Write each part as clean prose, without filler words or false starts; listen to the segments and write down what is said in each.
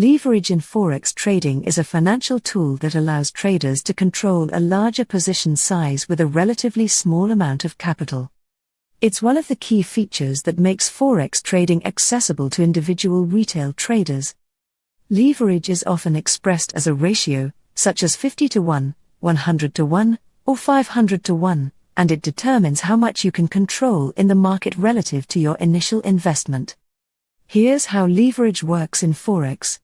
Leverage in Forex trading is a financial tool that allows traders to control a larger position size with a relatively small amount of capital. It's one of the key features that makes Forex trading accessible to individual retail traders. Leverage is often expressed as a ratio, such as 50 to 1, 100 to 1, or 500 to 1, and it determines how much you can control in the market relative to your initial investment. Here's how leverage works in Forex.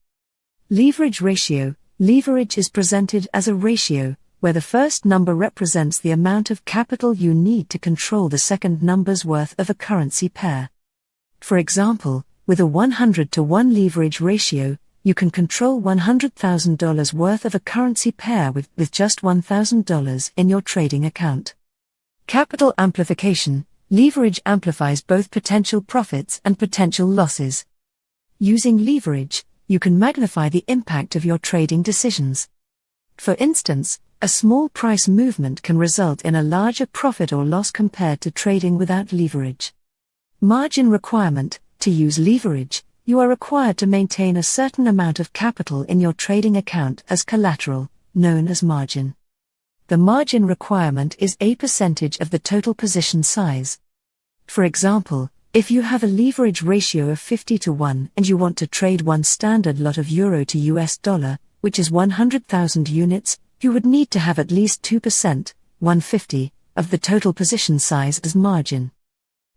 Leverage ratio. Leverage is presented as a ratio, where the first number represents the amount of capital you need to control the second number's worth of a currency pair. For example, with a 100 to 1 leverage ratio, you can control $100,000 worth of a currency pair with just $1,000 in your trading account. Capital amplification. Leverage amplifies both potential profits and potential losses. Using leverage, you can magnify the impact of your trading decisions. For instance, a small price movement can result in a larger profit or loss compared to trading without leverage. Margin requirement. To use leverage, you are required to maintain a certain amount of capital in your trading account as collateral, known as margin. The margin requirement is a percentage of the total position size. For example, if you have a leverage ratio of 50 to 1 and you want to trade one standard lot of euro to US dollar, which is 100,000 units, you would need to have at least 2%, 150, of the total position size as margin.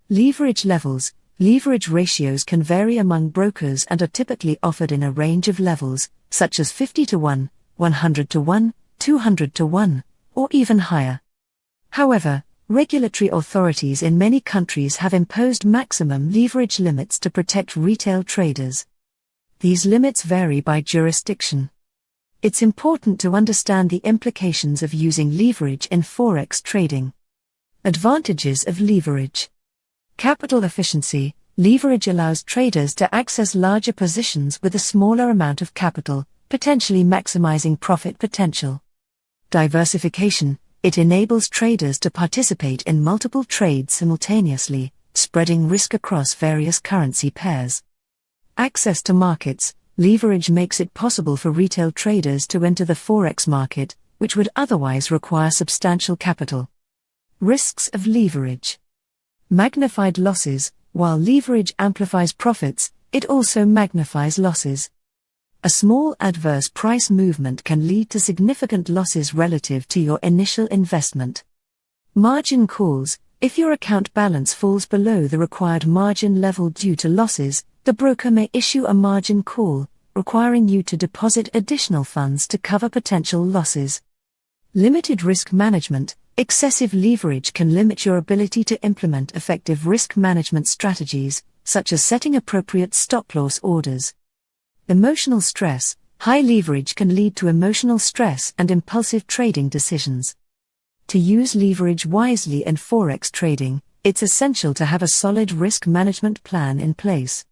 Leverage levels. Leverage ratios can vary among brokers and are typically offered in a range of levels, such as 50 to 1, 100 to 1, 200 to 1, or even higher. However, regulatory authorities in many countries have imposed maximum leverage limits to protect retail traders. These limits vary by jurisdiction. It's important to understand the implications of using leverage in Forex trading. Advantages of leverage. Capital efficiency. Leverage allows traders to access larger positions with a smaller amount of capital, potentially maximizing profit potential. Diversification. It enables traders to participate in multiple trades simultaneously, spreading risk across various currency pairs. Access to markets. Leverage makes it possible for retail traders to enter the Forex market, which would otherwise require substantial capital. Risks of leverage. Magnified losses. While leverage amplifies profits, it also magnifies losses. A small adverse price movement can lead to significant losses relative to your initial investment. Margin calls. If your account balance falls below the required margin level due to losses, the broker may issue a margin call, requiring you to deposit additional funds to cover potential losses. Limited risk management. Excessive leverage can limit your ability to implement effective risk management strategies, such as setting appropriate stop-loss orders. Emotional stress. High leverage can lead to emotional stress and impulsive trading decisions. To use leverage wisely in Forex trading, it's essential to have a solid risk management plan in place.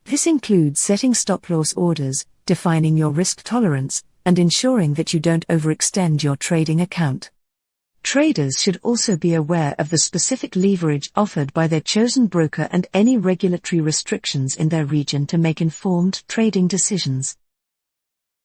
This includes setting stop-loss orders, defining your risk tolerance, and ensuring that you don't overextend your trading account. Traders should also be aware of the specific leverage offered by their chosen broker and any regulatory restrictions in their region to make informed trading decisions.